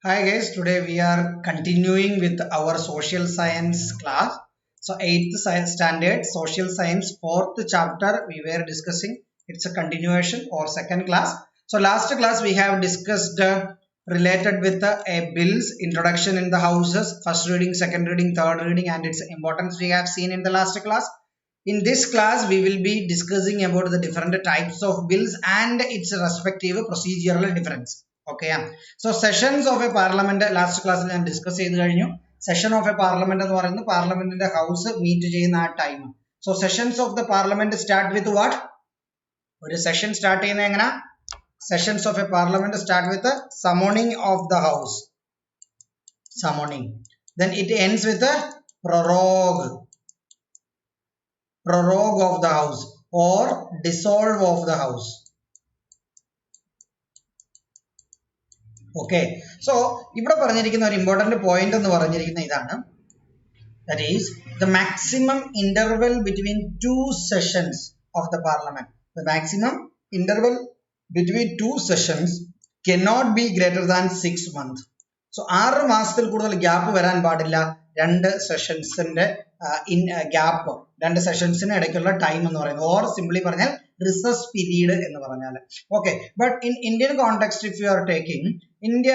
Hi guys, today we are continuing with our social science class. So 8th science standard social science 4th chapter we were discussing. It's a continuation or second class. So last class we have discussed related with a bills introduction in the houses, first reading, second reading, third reading and its importance we have seen in the last class. In this class we will be discussing about the different types of bills and its respective procedural difference. Okay, so sessions of a parliament last class ഞാൻ discuss ചെയ്ത് കഴിഞ്ഞു. Session of a parliament എന്ന് പറയുന്നത് പാർലമെന്റിന്റെ house meet ചെയ്യുന്ന ആ time. So sessions of the parliament start with what? ഒരു session start ചെയ്യുന്നത് എങ്ങനെ? Sessions of a parliament start with the summoning of the house. Summoning. Then it ends with a prorogue. Prorogue of the house or dissolve of the house. Okay, so ഇവിടെ പറഞ്ഞിരിക്കുന്ന ഒരു important point എന്ന് പറഞ്ഞിരിക്കുന്ന ഇതാണ്, that is the maximum interval between two sessions of the parliament. The maximum interval between two sessions cannot be greater than 6 months. So 6 മാസത്തിൽ കൂടുതൽ gap വരാൻ പാടില്ല രണ്ട് സെഷൻസിന്റെ ഗ്യാപ്പ്, രണ്ട് സെഷൻസിന് ഇടയ്ക്കുള്ള ടൈം എന്ന് പറയുന്നത്, ഓർ സിംപ്ലി പറഞ്ഞാൽ റിസസ് പീരീഡ് എന്ന് പറഞ്ഞാൽ. Okay, but in Indian context if you are taking, India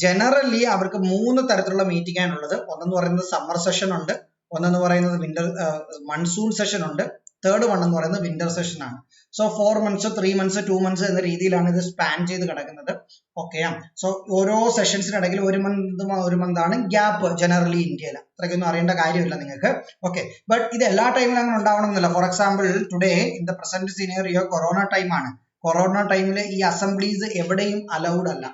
generally അവർക്ക് 3 തരത്തിലുള്ള മീറ്റിംഗ് ആണുള്ളത്. ഒന്നെന്ന് പറയുന്നത് സമ്മർ സെഷൻ ഉണ്ട്, ഒന്നെന്ന് പറയുന്നത് വിന്റർ മൺസൂൺ സെഷൻ ഉണ്ട്, തേർഡ് വൺ എന്ന് പറയുന്നത് വിന്റർ സെഷൻ ആണ്. സോ 4 months 3 months 2 months എന്ന രീതിയിലാണ് ഇത് സ്പാൻ ചെയ്ത് കിടക്കുന്നത്. ഓക്കെ, സോ ഓരോ സെഷൻസിനിടയിൽ ഒരു മന്ത് ആണ് ഗ്യാപ്പ് ജനറലി ഇന്ത്യയിൽ. അത്രയ്ക്കൊന്നും അറിയേണ്ട കാര്യമില്ല നിങ്ങൾക്ക്. ഓക്കെ, ബട്ട് ഇത് എല്ലാ ടൈമിലും അങ്ങനെ ഉണ്ടാവണമെന്നില്ല. For example today in the present scenario corona time ആണ്. കൊറോണ ടൈമിൽ ഈ അസംബ്ലീസ് എവിടെയും അലൗഡ് അല്ല.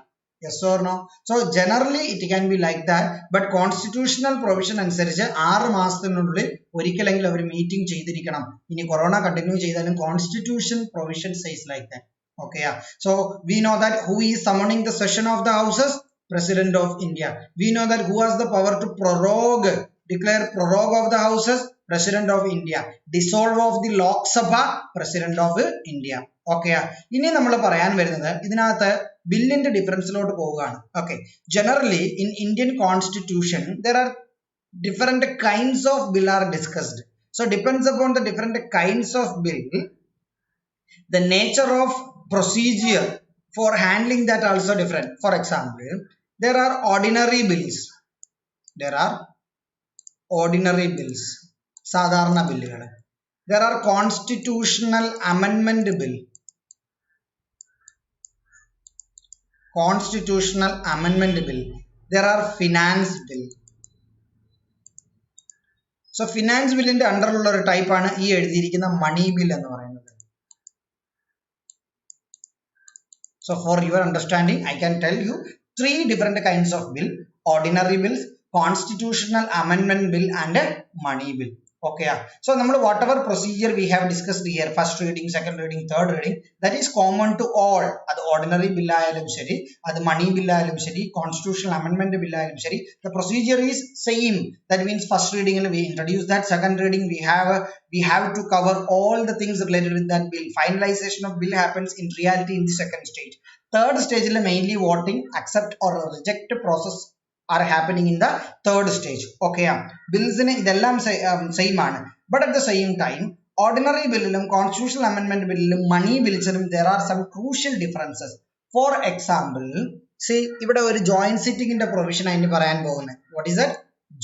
Yes or no? So generally it can be like that, but constitutional provision അനുസരിച്ച് 6 മാസത്തിനുള്ളിൽ ഒരിക്കലെങ്കിലും അവർ മീറ്റിംഗ് ചെയ്തിരിക്കണം. ഇനി കൊറോണ കണ്ടിന്യൂ ചെയ്താലും constitution provision says like that. Okay, so we know that who is summoning the session of the houses? President of India. We know that who has the power to prorogue, declare prorogue of the houses? President of India. Dissolve of the Lok Sabha? President of India. Okay, ഇനി നമ്മൾ പറയാൻ വരുന്നത് ഇതിനകത്ത് ബില്ലിന്റെ ഡിഫറൻസിലോട്ട് പോവുകയാണ്. Okay, generally in Indian constitution there are different kinds of bill are discussed. So depends upon the different kinds of bill, the nature of procedure for handling that also different. For example, there are ordinary bills. There are ordinary bills, സാധാരണ ബില്ലുകൾ. There are constitutional amendment bill. Constitutional amendment bill. There are finance bill. So finance bill ന്റെ അണ്ടറിലുള്ള ഒരു type ആണ് ഈ എഴുതിയിരിക്കുന്ന money bill എന്ന് പറയുന്നത്. So for your understanding, I can tell you 3 different kinds of bill: ordinary bills, constitutional amendment bill and money bill. Okay, so നമ്മൾ whatever procedure we have discussed here, first reading, second reading, third reading, that is common to all. അത് ordinary bill ആയാലും ശരി, അത് money bill ആയാലും ശരി, constitutional amendment bill ആയാലും ശരി, the procedure is same. That means first reading we introduce that, second reading we have to cover all the things related with that bill. Finalization of bill happens in reality in the second stage. Third stage mainly voting, accept or reject process are happening in the third stage. Okay, bills in idellam same ആണ്. But at the same time, ordinary billilum, constitutional amendment billilum, money billilum, there are some crucial differences. For example, see ഇവിടെ ഒരു joint sitting ന്റെ provision ആയിട്ട് പറയാൻ പോകുന്നത്. What is that?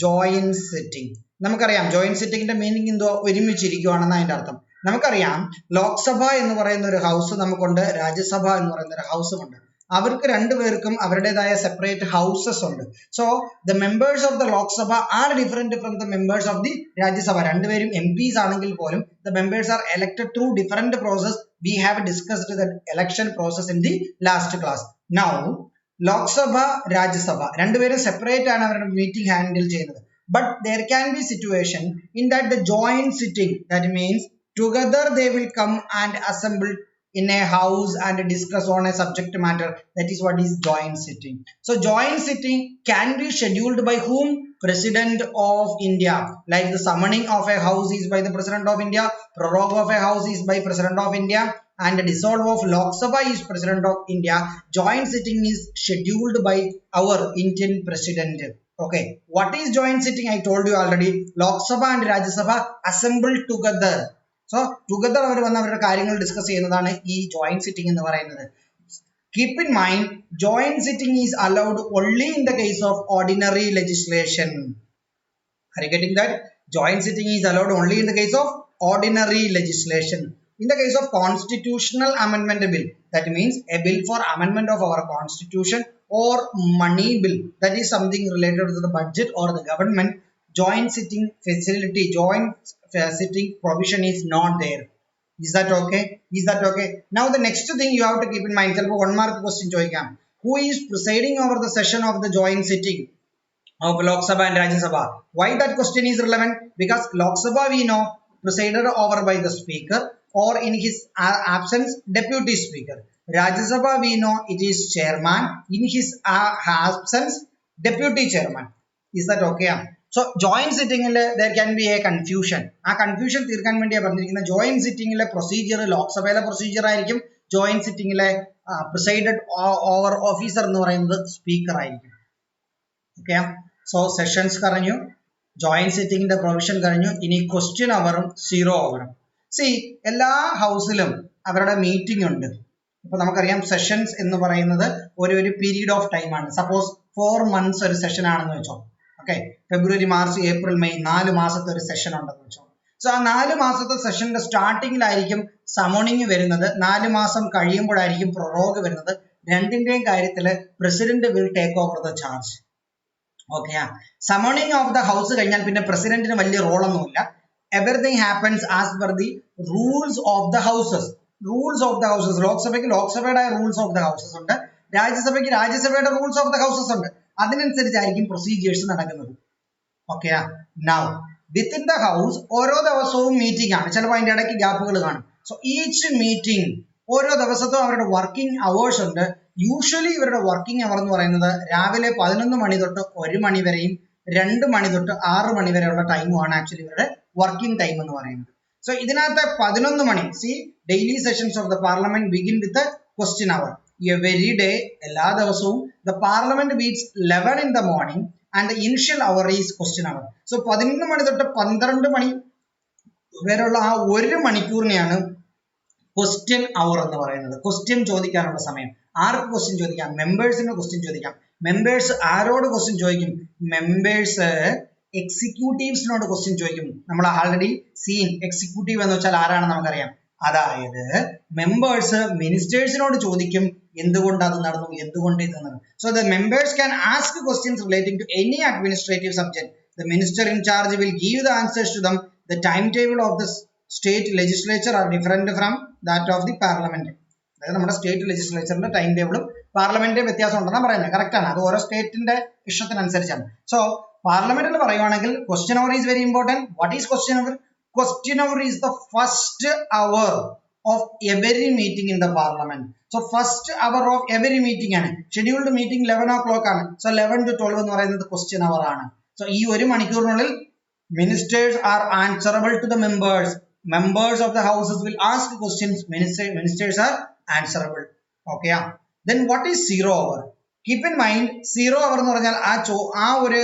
Joint sitting. നമുക്കറിയാം joint sitting ന്റെ meaning എന്തോ, ഒരുമിച്ചിരിക്കുകയാണെന്ന് അതിന്റെ അർത്ഥം. നമുക്കറിയാം ലോക്സഭ എന്ന് പറയുന്ന ഒരു ഹൗസ് നമുക്കുണ്ട്, രാജ്യസഭ എന്ന് പറയുന്ന ഒരു ഹൗസും ഉണ്ട്. അവർക്ക് രണ്ടുപേർക്കും അവരുടേതായ സെപ്പറേറ്റ് ഹൗസസ് ഉണ്ട്. So the members of the Lok Sabha R different from the members of the Rajya Sabha. രണ്ടുപേരും MPs ആണെങ്കിൽ പോലും the members are elected through different process. We have discussed the election process in the last class. Now Lok Sabha, Rajya Sabha രണ്ടുപേരും separate ആണ് അവരുടെ meeting handle ചെയ്യുന്നത്. But there can be situation in that the joint sitting, that means together they will come and assemble in a house and discuss on a subject matter. That is what is joint sitting. So joint sitting can be scheduled by whom? President of India. Like the summoning of a house is by the President of India, prorogue of a house is by President of India, and the dissolve of Lok Sabha is President of India. Joint sitting is scheduled by our Indian President. Okay, what is joint sitting? I told you already. Lok Sabha and Rajya Sabha assembled together. So together അവർ വന്ന് അവരുടെ കാര്യങ്ങൾ discuss ചെയ്യുന്നതാണ് ഈ joint sitting എന്ന് പറയുന്നത്. Keep in mind, joint sitting is allowed only in the case of ordinary legislation. Are you getting that? Joint sitting is allowed only in the case of ordinary legislation. In the case of constitutional amendment bill, that means a bill for amendment of our constitution or money bill, that is something related to the budget or the government, joint sitting facility, joint sitting provision is not there. Is that okay? Is that okay? Now the next thing you have to keep in mind, 1 mark question ചോദിക്കാം. Who is presiding over the session of the joint sitting of Lok Sabha and Rajya Sabha? Why that question is relevant? Because Lok Sabha we know presided over by the speaker or in his absence deputy speaker. Rajya Sabha we know it is chairman, in his absence deputy chairman. Is that okay? So joint sitting there can be a confusion. ആ confusion തീർക്കാൻ വേണ്ടിയാണ് പറഞ്ഞിരിക്കുന്ന joint sitting procedure Lok Sabha procedure ആയിരിക്കും, joint sitting presided over officer എന്ന് പറയുന്നത് speaker ആയിരിക്കും. Okay, so sessions കഴിഞ്ഞു, joint sitting provision കഴിഞ്ഞു, ഇനി question hour 0 hour. See, എല്ലാ ഹൗസിലും അവരുടെ മീറ്റിംഗ് ഉണ്ട്. ഇപ്പൊ നമുക്കറിയാം സെഷൻസ് എന്ന് പറയുന്നത് ഒരു പീരീഡ് ഓഫ് ടൈം ആണ്. സപ്പോസ് 4 months ഒരു സെഷൻ ആണെന്ന് വെച്ചോ. ഓക്കെ, ഫെബ്രുവരി മാർച്ച് ഏപ്രിൽ മെയ് 4 മാസത്തെ ഒരു സെഷൻ ഉണ്ടെന്ന് വെച്ചോ. സോ ആ 4 മാസത്തെ സെഷന്റെ സ്റ്റാർട്ടിങ്ങിലായിരിക്കും സമോണിങ് വരുന്നത്, 4 മാസം കഴിയുമ്പോഴായിരിക്കും പ്രൊറോഗ് വരുന്നത്. രണ്ടിന്റെയും കാര്യത്തിൽ president will take over the charge. Okay, summoning of the house കഴിഞ്ഞാൽ പിന്നെ പ്രസിഡന്റിന് വലിയ റോളൊന്നുമില്ല. Everything happens as per the rules of the houses. Rules of the houses. ലോക്സഭയ്ക്ക് ലോക്സഭയുടെ rules of the houses ഉണ്ട്, രാജ്യസഭയ്ക്ക് രാജ്യസഭയുടെ rules of the houses ഉണ്ട്. അതിനനുസരിച്ചായിരിക്കും procedures നടക്കുന്നത്. Okay, now within the house ഓരോ ദിവസവും meeting ആണ്, ചിലപ്പോൾ അതിന്റെ ഇടയ്ക്ക് ഗ്യാപ്പുകൾ കാണും. സോ ഈച്ച് മീറ്റിംഗ് ഓരോ ദിവസത്തും അവരുടെ വർക്കിംഗ് അവേഴ്സ് ഉണ്ട്. യൂഷ്വലി ഇവരുടെ വർക്കിംഗ് അവർ എന്ന് പറയുന്നത് രാവിലെ 11 മണി തൊട്ട് 1 മണി വരെയും 2 മണി തൊട്ട് 6 മണി വരെയുള്ള ടൈമുമാണ് ആക്ച്വലി ഇവരുടെ വർക്കിംഗ് ടൈം എന്ന് പറയുന്നത്. സോ ഇതിനകത്ത് 11 മണി, see daily sessions of the parliament begin with question hour. Every day, എല്ലാ ദിവസവും the parliament meets 11 in the morning and the initial hour is question hour. So 11 മണി തൊട്ട് 12 മണി വരെയുള്ള ആ 1 മണിക്കൂറിനെയാണ് ക്വസ്റ്റ്യൻ അവർ എന്ന് പറയുന്നത്. ക്വസ്റ്റ്യൻ ചോദിക്കാനുള്ള സമയം. ആർക്ക് ക്വസ്റ്റ്യൻ ചോദിക്കാം? മെമ്പേഴ്സിന് ക്വസ്റ്റ്യൻ ചോദിക്കാം. മെമ്പേഴ്സ് ആരോട് ക്വസ്റ്റ്യൻ ചോദിക്കും? മെമ്പേഴ്സ് എക്സിക്യൂട്ടീവ്സിനോട് ക്വസ്റ്റ്യൻ ചോദിക്കും. നമ്മൾ ആൾറെഡി സീൻ എക്സിക്യൂട്ടീവ് എന്ന് വെച്ചാൽ ആരാണെന്ന് നമുക്കറിയാം. അതായത് മെമ്പേഴ്സ് മിനിസ്റ്റേഴ്സിനോട് ചോദിക്കും എന്തുകൊണ്ട് അത് നടന്നു, എന്തുകൊണ്ട് ഇത് നടന്നു. So the members can ask questions relating to any administrative subject. The minister in charge will give the answers to them. The time table of the state legislature are different from that of the parliament. അതായത് നമ്മുടെ state ലെജിസ്ലേച്ചറിന്റെ time ടേബിളും പാർലമെന്റിന്റെ വ്യത്യാസം ഉണ്ടെന്നാണ് പറയുന്നത്. Correct ആണ്, അത് ഓരോ സ്റ്റേറ്റിന്റെ ഇഷ്ടത്തിനനുസരിച്ചാണ്. സോ പാർലമെന്റിൽ പറയുവാണെങ്കിൽ question hour is very important. What is question hour? Question hour is the first hour of every meeting in the parliament. So first hour of every meeting ആണ്. Scheduled meeting 11 o'clock ആണ്. So 11 to 12 എന്ന് പറയുന്നത് question hour ആണ്. So ഈ 1 മണിക്കൂറിനുള്ളിൽ ministers are answerable to the members. Members of the houses will ask questions. Ministers are answerable. Okay. Then what is 0 hour? Keep in mind 0 hour എന്ന് പറഞ്ഞാൽ ആ ഒരു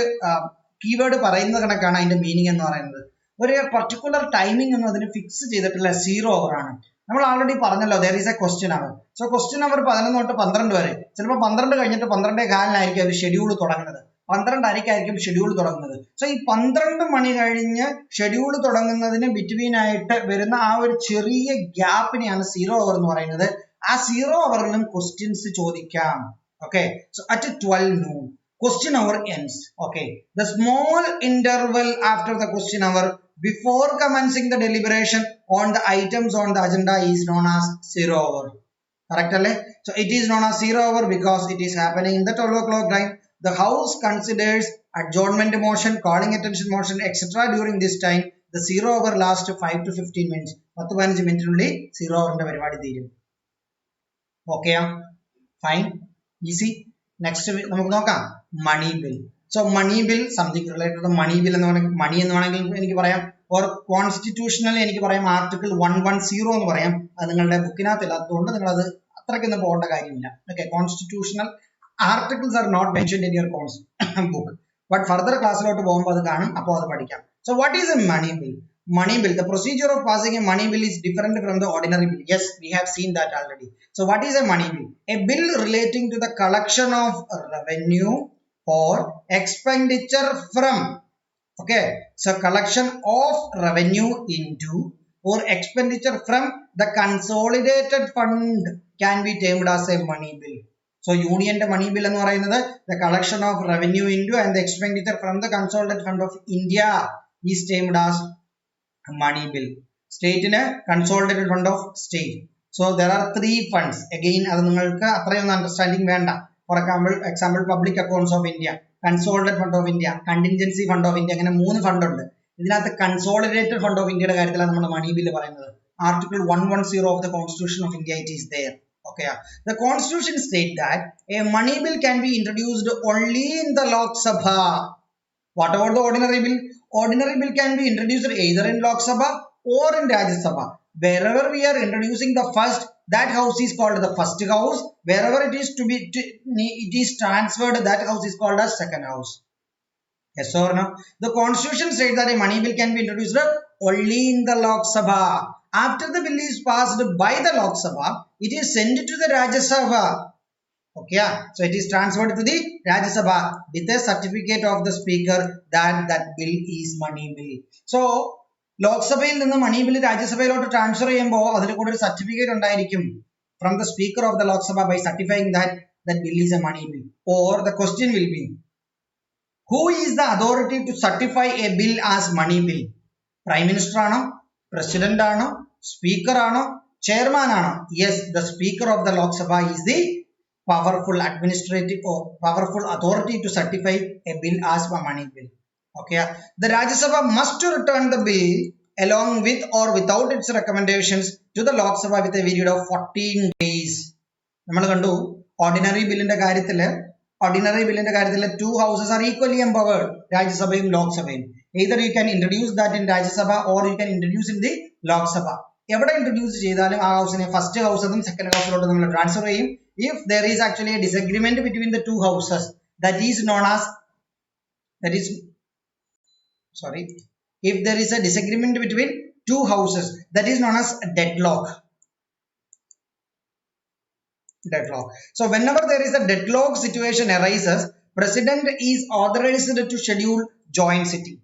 കീവേഡ് പറയുന്ന കണക്കാണ് അതിന്റെ മീനിങ് എന്ന് പറയുന്നത്. ഒരു പർട്ടിക്കുലർ ടൈമിംഗ് ഒന്നും അതിന് ഫിക്സ് ചെയ്തിട്ടില്ല, 0 hour ആണ്. നമ്മൾ ആൾറെഡി പറഞ്ഞല്ലോ there is a question hour. So question hour 11 തൊട്ട് 12 വരെ, ചിലപ്പോൾ 12 കഴിഞ്ഞിട്ട് 12:15 അവർ ഷെഡ്യൂൾ തുടങ്ങുന്നത്, 12:30 ഷെഡ്യൂൾ തുടങ്ങുന്നത്. സോ ഈ 12 മണി കഴിഞ്ഞ് ഷെഡ്യൂൾ തുടങ്ങുന്നതിന് ബിറ്റ്വീൻ ആയിട്ട് വരുന്ന ആ ഒരു ചെറിയ ഗ്യാപ്പിനെയാണ് 0 hour എന്ന് പറയുന്നത്. ആ 0 hourലും ക്വസ്റ്റ്യൻസ് ചോദിക്കാം. Okay, so at 12 noon question hour ends. Okay, the small interval after the question hour before commencing the deliberation on the items on the agenda is known as 0 hour. Correct alle? So it is known as 0 hour because it is happening in the 12 o'clock time. The house considers adjournment motion, calling attention motion, etc. during this time. The 0 hour lasts 5 to 15 minutes. 10-15 മിനിറ്റിനുള്ളിൽ 0 hourന്റെ പരിപാടി തീരും. Okay, fine, easy. Next നമുക്ക് നോക്കാം money bill. So money bill, something related to the money bill എന്ന് പറഞ്ഞാൽ money എന്ന് വേണമെങ്കിൽ എനിക്ക് പറയാം, or constitutional എനിക്ക് പറയാം article 110 എന്ന് പറയാം. അത് നിങ്ങളുടെ ബുക്കിനകത്തില്ല, അതുകൊണ്ട് നിങ്ങൾ അത് അത്രയ്ക്കൊന്നും പോകേണ്ട കാര്യമില്ല. Okay, constitutional articles are not mentioned in your book, but further ക്ലാസ്സിലോട്ട് പോകുമ്പോൾ അത് കാണും, അപ്പോൾ അത് പഠിക്കാം. So what is a money bill? Money bill, the procedure of passing a money bill is different from the ordinary bill. Yes, we have seen that already. So what is a money bill? A bill relating to the collection of revenue or expenditure from, okay, so collection of revenue into or expenditure from the consolidated fund can be termed as a money bill. So union money bill എന്ന് പറയുന്നത് the collection of revenue into and the expenditure from the consolidated fund of India is termed as money bill. State in a consolidated fund of state. So there are 3 funds. Again, അത് നിങ്ങൾക്ക് അത്രയൊന്നും understanding വേണ്ട. For example, public accounts of India, consolidated fund of India, contingency fund of India, അങ്ങനെ 3 fund ഉണ്ട്. ഇതിനകത്ത് consolidated fund of India യുടെ കാര്യത്തിലാണ് നമ്മൾ മണി ബില്ല് പറയുന്നത്. Article 110 of the Constitution of India, it is there. Okay, the Constitution states that a money bill can be introduced only in the Lok Sabha. What about the ordinary bill? Ordinary bill can be introduced either in Lok Sabha or in Rajya Sabha. Wherever we are introducing the first, that house is called the first house. Wherever it is it is transferred, that house is called as second house. Yes or no? The Constitution says that a money bill can be introduced only in the Lok Sabha. After the bill is passed by the Lok Sabha, it is sent to the Rajya Sabha. Okay, so it is transferred to the Rajya Sabha with a certificate of the speaker that that bill is money bill. So ലോക്സഭയിൽ നിന്ന് മണി bill രാജ്യസഭയിലോട്ട് transfer ചെയ്യുമ്പോൾ അതിൽ കൂടെ ഒരു certificate ഉണ്ടായിരിക്കും from the speaker of the Lok Sabha by certifying that bill is a money bill. Or the question will be, who is the authority to certify a bill as money bill? Prime Minister ആണോ, president ആണോ, speaker ആണോ, chairman ആണോ? Yes, the speaker of the Lok Sabha is the powerful administrative or powerful authority to certify a bill as a money bill. Okay, the Rajya Sabha must return the bill along with or without its recommendations to the Lok Sabha with a period of 14 days. നമ്മൾ കണ്ടു ordinary ബില്ലിന്റെ കാര്യത്തില് 2 houses are equally empowered, രാജ്യസഭയും ലോക്സഭയും. Either you can introduce that in Rajya Sabha or you can introduce in the Lok Sabha. എവിടെ introduce ചെയ്താലും ആ ഹൗസിനെ first house എന്നും second ഹൗസിലോട്ട് നമ്മൾ transfer ചെയ്യും. If there is actually a disagreement between the 2 houses, that is known as if there is a disagreement between 2 houses, that is known as deadlock. So whenever there is a deadlock situation arises, president is authorized to schedule joint sitting.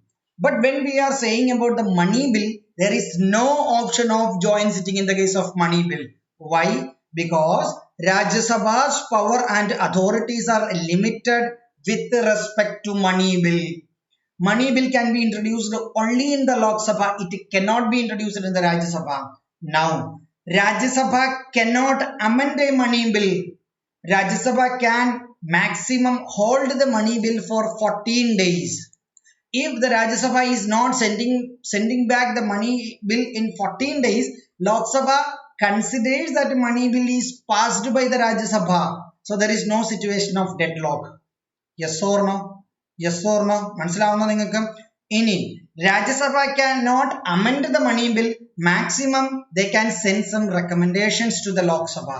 But when we are saying about the money bill, there is no option of joint sitting in the case of money bill. Why? Because Rajya Sabha's power and authorities are limited with respect to money bill. Money bill can be introduced only in the Lok Sabha. It cannot be introduced in the Rajya Sabha. Now, Rajya Sabha cannot amend a money bill. Rajya Sabha can maximum hold the money bill for 14 days. If the Rajya Sabha is not sending back the money bill in 14 days, Lok Sabha considers that money bill is passed by the Rajya Sabha. So there is no situation of deadlock. Yes or no? Yes or no? മനസ്സിലാവുന്നോ നിങ്ങൾക്ക്? ഇനി Rajya Sabha cannot amend the money bill. Maximum they can send some recommendations to the Lok Sabha.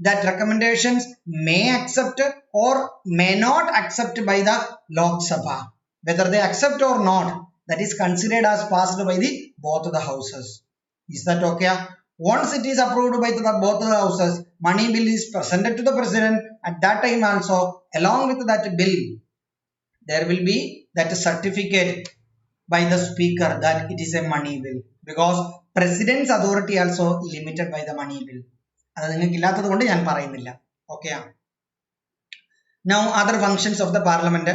That recommendations may accept or may not accept by the Lok Sabha. Whether they accept or not, that is considered as passed by the both the houses. Is that okay? Once it is approved by both the houses, money bill is presented to the president. At that time also, along with that bill, there will be that certificate by the speaker that it is a money bill, because president's authority also limited by the money bill. അത് നിങ്ങൾക്ക് ഇല്ലാത്തത് കൊണ്ട് ഞാൻ പറയുന്നില്ല. Okay. Now other functions of the parliament.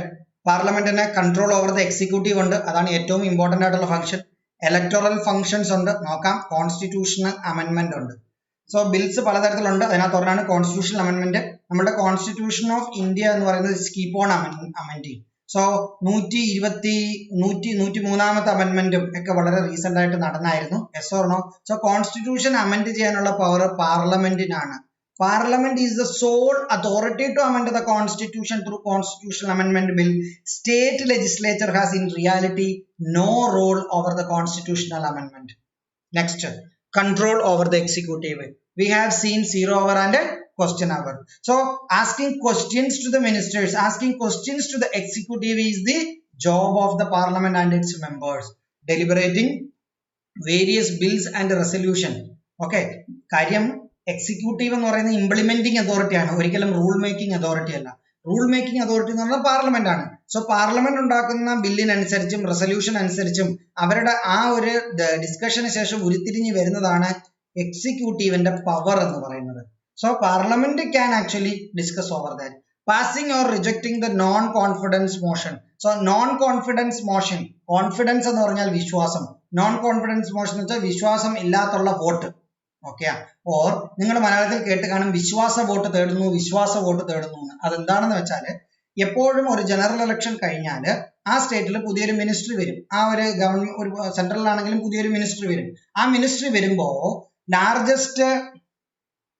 പാർലമെന്റിന് control over the executive ഉണ്ട്, അതാണ് ഏറ്റവും ഇമ്പോർട്ടന്റ് ആയിട്ടുള്ള ഫംഗ്ഷൻ. ഇലക്ടറൽ ഫംഗ്ഷൻസ് ഉണ്ട്, നോക്കാം. കോൺസ്റ്റിറ്റ്യൂഷണൽ അമെൻമെന്റ് ഉണ്ട്. സോ ബിൽസ് പലതരത്തിലുണ്ട്, അതിനകത്ത് ഒരെണ്ണമാണ് കോൺസ്റ്റിറ്റ്യൂഷണൽ അമെൻമെന്റ്. നമ്മുടെ കോൺസ്റ്റിറ്റ്യൂഷൻ ഓഫ് ഇന്ത്യ എന്ന് പറയുന്നത് കീപ് ഓൺ അമെൻഡിങ്. സോ 123ാമത്തെ അമെൻമെന്റും ഒക്കെ വളരെ റീസെന്റ് ആയിട്ട് നടന്നായിരുന്നു. Yes or no? So constitution amend ചെയ്യാനുള്ള പവർ പാർലമെന്റിനാണ്. Parliament is the sole authority to amend the constitution through constitutional amendment bill. State legislature has in reality no role over the constitutional amendment. Next, control over the executive. We have seen 0 hour and question hour. So asking questions to the ministers, asking questions to the executive is the job of the parliament and its members. Deliberating various bills and resolution. Okay, karyam executive എന്ന് പറയുന്നത് implementing authority ആണ്, ഒരിക്കലും rule making authority അല്ല. Rule making authority എന്ന് പറഞ്ഞാൽ parliament ആണ്. So parliament ഉണ്ടാക്കുന്ന ബില്ലിനനുസരിച്ചും resolution അനുസരിച്ചും അവരുടെ ആ ഒരു ഡിസ്കഷന് ശേഷം ഉരുത്തിരിഞ്ഞ് വരുന്നതാണ് എക്സിക്യൂട്ടീവിന്റെ പവർ എന്ന് പറയുന്നത്. So parliament can actually discuss over that. Passing or rejecting the non confidence motion. So non confidence motion, confidence എന്ന് പറഞ്ഞാൽ വിശ്വാസം, നോൺ കോൺഫിഡൻസ് മോഷൻ എന്ന് വെച്ചാൽ വിശ്വാസം ഇല്ലാത്തുള്ള വോട്ട്. ഓക്കെ, ഓർ നിങ്ങൾ മലയാളത്തിൽ കേട്ട് കാണും വിശ്വാസ വോട്ട് തേടുന്നു, വിശ്വാസ വോട്ട് തേടുന്നു എന്ന്. അതെന്താണെന്ന് വെച്ചാൽ എപ്പോഴും ഒരു ജനറൽ ഇലക്ഷൻ കഴിഞ്ഞാൽ ആ സ്റ്റേറ്റിൽ പുതിയൊരു മിനിസ്ട്രി വരും. ആ ഒരു ഗവൺമെന്റ്, ഒരു സെൻട്രലിലാണെങ്കിലും പുതിയൊരു മിനിസ്ട്രി വരും. ആ മിനിസ്ട്രി വരുമ്പോൾ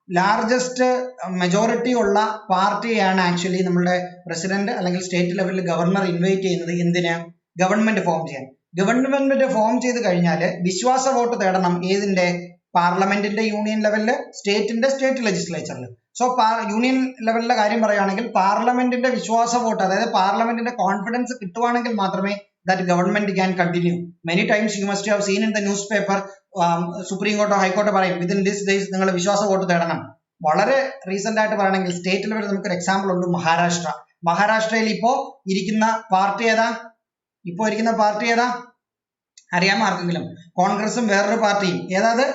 ലാർജസ്റ്റ് മെജോറിറ്റി ഉള്ള പാർട്ടിയാണ് ആക്ച്വലി നമ്മളുടെ പ്രസിഡന്റ് അല്ലെങ്കിൽ സ്റ്റേറ്റ് ലെവലിൽ ഗവർണർ ഇൻവൈറ്റ് ചെയ്യുന്നത്. എന്തിന്? ഗവൺമെന്റ് ഫോം ചെയ്യാൻ. ഗവൺമെന്റ് ഫോം ചെയ്ത് കഴിഞ്ഞാൽ വിശ്വാസ വോട്ട് തേടണം. ഏതിന്റെ? പാർലമെന്റിന്റെ യൂണിയൻ ലെവലില്, സ്റ്റേറ്റ് ലെജിസ്ലേച്ചറിൽ. സോ യൂണിയൻ ലെവലിലെ കാര്യം പറയുകയാണെങ്കിൽ പാർലമെന്റിന്റെ വിശ്വാസ വോട്ട്, അതായത് പാർലമെന്റിന്റെ കോൺഫിഡൻസ് കിട്ടുവാണെങ്കിൽ മാത്രമേ that government can continue. Many times you must have seen in the newspaper, supreme കോർട്ടോ ഹൈക്കോർട്ടോ പറയും within this days നിങ്ങൾ വിശ്വാസ വോട്ട് തേടണം. വളരെ റീസെന്റ് ആയിട്ട് പറയണമെങ്കിൽ സ്റ്റേറ്റ് ലെവലിൽ നമുക്കൊരു എക്സാമ്പിൾ ഉണ്ട്, മഹാരാഷ്ട്ര. മഹാരാഷ്ട്രയിൽ ഇപ്പോ ഇരിക്കുന്ന പാർട്ടി ഏതാ? അറിയാമോ ആർക്കെങ്കിലും? കോൺഗ്രസും വേറൊരു പാർട്ടിയും. ഏതാത്?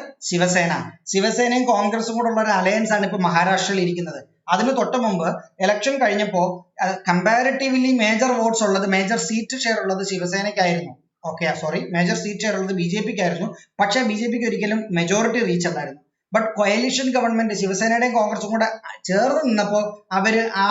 ശിവസേനയും കോൺഗ്രസും കൂടെ ഉള്ള ഒരു അലയൻസ് ആണ് ഇപ്പൊ മഹാരാഷ്ട്രയിൽ ഇരിക്കുന്നത്. അതിന് തൊട്ട് മുമ്പ് ഇലക്ഷൻ കഴിഞ്ഞപ്പോ കമ്പാരിറ്റീവ്ലി മേജർ വോട്ട്സ് ഉള്ളത്, മേജർ സീറ്റ് ഷെയർ ഉള്ളത് ശിവസേനയ്ക്കായിരുന്നു. മേജർ സീറ്റ് ഷെയർ ഉള്ളത് BJP-ക്കായിരുന്നു. പക്ഷെ BJP-ക്ക് ഒരിക്കലും മെജോറിറ്റി റീച്ച് അല്ലായിരുന്നു. ബട്ട് കൊയലിഷൻ ഗവൺമെന്റ് ശിവസേനയുടെയും കോൺഗ്രസും കൂടെ ചേർന്ന് നിന്നപ്പോ അവര് ആ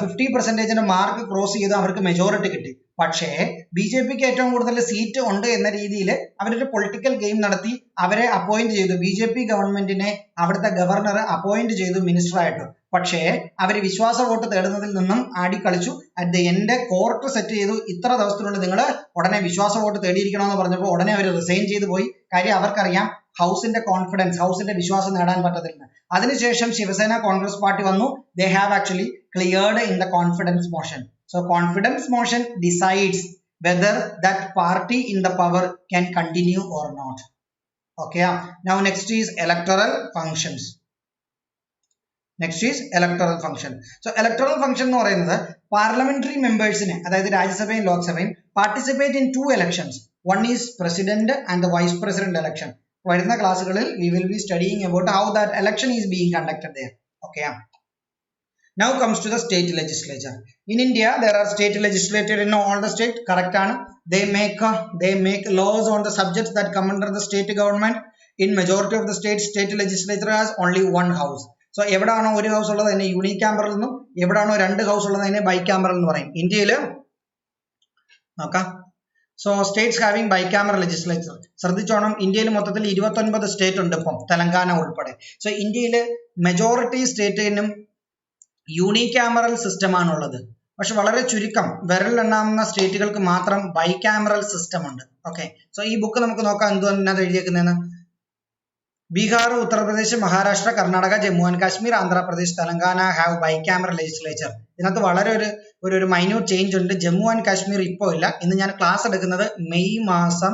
50% മാർക്ക് ക്രോസ് ചെയ്ത് അവർക്ക് മെജോറിറ്റി കിട്ടി. പക്ഷേ BJP-ക്ക് ഏറ്റവും കൂടുതൽ സീറ്റ് ഉണ്ട് എന്ന രീതിയിൽ അവരൊരു പൊളിറ്റിക്കൽ ഗെയിം നടത്തി അവരെ അപ്പോയിന്റ് ചെയ്തു. BJP ഗവൺമെന്റിനെ അവിടുത്തെ ഗവർണർ അപ്പോയിന്റ് ചെയ്തു മിനിസ്റ്ററായിട്ട്. പക്ഷേ അവര് വിശ്വാസ വോട്ട് തേടുന്നതിൽ നിന്നും ആടിക്കളിച്ചു. At the end court set ചെയ്തു, ഇത്ര ദിവസത്തിനുള്ളിൽ നിങ്ങൾ ഉടനെ വിശ്വാസ വോട്ട് തേടിയിരിക്കണമെന്ന് പറഞ്ഞപ്പോൾ ഉടനെ അവർ റിസൈൻ ചെയ്തു പോയി. കാര്യം അവർക്കറിയാം ഹൗസിന്റെ കോൺഫിഡൻസ്, ഹൗസിന്റെ വിശ്വാസം നേടാൻ പറ്റത്തില്ല. അതിനുശേഷം ശിവസേന കോൺഗ്രസ് പാർട്ടി വന്നു. They have actually cleared in the confidence motion. So confidence motion decides whether that party in the power can continue or not. Okay, now next is electoral functions. So electoral function എന്ന് പറയുന്നത് parliamentary മെമ്പേഴ്സിനെ, അതായത് രാജ്യസഭയും ലോക്സഭയും participate in 2 elections. One is president and the vice president election. വരുന്ന ക്ലാസ്സുകളിൽ we will be studying about how that election is being conducted there. Okay. Now comes to the state legislature. In India, there are state legislature in all the state. Correct? They make laws on the subjects that come under the state government. In majority of the states, state legislature has only one house. So എവിടാണോ ഒരു house ഉള്ളത് അതിനെ യൂണികാമറൽ എന്നും, എവിടാണോ 2 house ഉള്ളത് അതിനെ ബൈകാമറൽ എന്ന് പറയും. ഇന്ത്യയിൽ നോക്കാം. So states having bicameral legislature. ശ്രദ്ധിച്ചോണം, ഇന്ത്യയിൽ മൊത്തത്തിൽ 29 സ്റ്റേറ്റ് ഉണ്ട് ഇപ്പം, തെലങ്കാന ഉൾപ്പെടെ. സോ ഇന്ത്യയിൽ മെജോറിറ്റി സ്റ്റേറ്റിനും യൂണികാമറൽ സിസ്റ്റം ആണുള്ളത്. പക്ഷെ വളരെ ചുരുക്കം വിരലിലെണ്ണാവുന്ന സ്റ്റേറ്റുകൾക്ക് മാത്രം ബൈകാമറൽ സിസ്റ്റം ഉണ്ട്. ഓക്കെ, സോ ഈ ബുക്ക് നമുക്ക് നോക്കാം എന്തുകൊണ്ടാണ് എഴുതിയേക്കുന്നതെന്ന്. Bihar, Uttar Pradesh, Maharashtra, Karnataka, Jammu and Kashmir, Andhra Pradesh, Telangana have bicameral legislature. ഇതിനകത്ത് വളരെ ഒരു മൈന്യൂട്ട് ചേഞ്ച് ഉണ്ട്. ജമ്മു ആൻഡ് കാശ്മീർ ഇപ്പോൾ ഇല്ല. ഇന്ന് ഞാൻ ക്ലാസ് എടുക്കുന്നത് മെയ് മാസം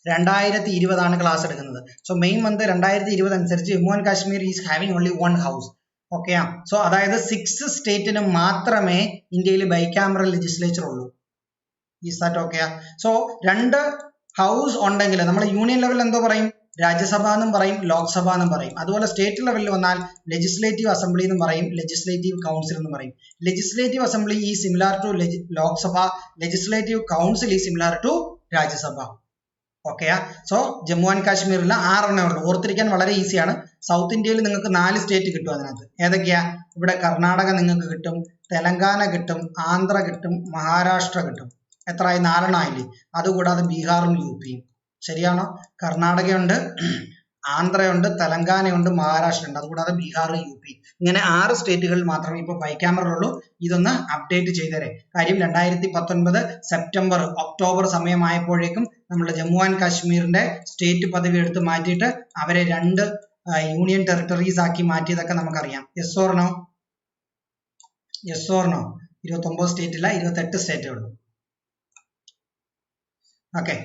2020 ആണ് ക്ലാസ് എടുക്കുന്നത്. സോ മെയ് മന്ത് 2020 അനുസരിച്ച് Jammu and Kashmir is having only 1 house. Okay, so അതായത് 6 സ്റ്റേറ്റിന് മാത്രമേ ഇന്ത്യയിൽ ബൈകാമറൽ ലെജിസ്ലേച്ചർ ഉള്ളൂ. Is that okay? So 2 house ഉണ്ടെങ്കിൽ നമ്മൾ യൂണിയൻ ലെവലിൽ എന്തോ പറയും, രാജ്യസഭ എന്നും പറയും, ലോക്സഭ എന്നും പറയും. അതുപോലെ സ്റ്റേറ്റ് ലെവലിൽ വന്നാൽ ലെജിസ്ലേറ്റീവ് അസംബ്ലി എന്നും പറയും, ലെജിസ്ലേറ്റീവ് കൗൺസിൽ എന്നും പറയും. ലെജിസ്ലേറ്റീവ് അസംബ്ലി ഈ similar to Lok Sabha, legislative council ഈ similar to Rajya Sabha. Okay, so Jammu and കാശ്മീരിൽ 6 എണ്ണേ ഉള്ളൂ. ഓർത്തിരിക്കാൻ വളരെ ഈസിയാണ്. സൗത്ത് ഇന്ത്യയിൽ നിങ്ങൾക്ക് 4 സ്റ്റേറ്റ് കിട്ടും. അതിനകത്ത് ഏതൊക്കെയാ? ഇവിടെ കർണാടക നിങ്ങൾക്ക് കിട്ടും, തെലങ്കാന കിട്ടും, ആന്ധ്ര കിട്ടും, മഹാരാഷ്ട്ര കിട്ടും. എത്രയായി? 4 എണ്ണം ആയില്ലേ? അതുകൂടാതെ ബീഹാറും UP യും. ശരിയാണോ? കർണാടകയുണ്ട്, ആന്ധ്രയുണ്ട്, തെലങ്കാനയുണ്ട്, മഹാരാഷ്ട്ര ഉണ്ട്, അതുകൂടാതെ ബീഹാർ, UP, ഇങ്ങനെ 6 സ്റ്റേറ്റുകളിൽ മാത്രമേ ഇപ്പോൾ ബൈക്യാമറലുള്ളൂ. ഇതൊന്ന് അപ്ഡേറ്റ് ചെയ്തേരെ. കാര്യം 2019 സെപ്റ്റംബർ ഒക്ടോബർ സമയമായപ്പോഴേക്കും നമ്മുടെ ജമ്മു ആൻഡ് കാശ്മീരിന്റെ സ്റ്റേറ്റ് പദവി എടുത്ത് മാറ്റിയിട്ട് അവരെ 2 യൂണിയൻ ടെറിട്ടറീസ് ആക്കി മാറ്റിയതൊക്കെ നമുക്കറിയാം. Yes or no? Yes or no? 29 state ഇല്ല, 28 സ്റ്റേറ്റേ ഉള്ളൂ. ഓക്കെ,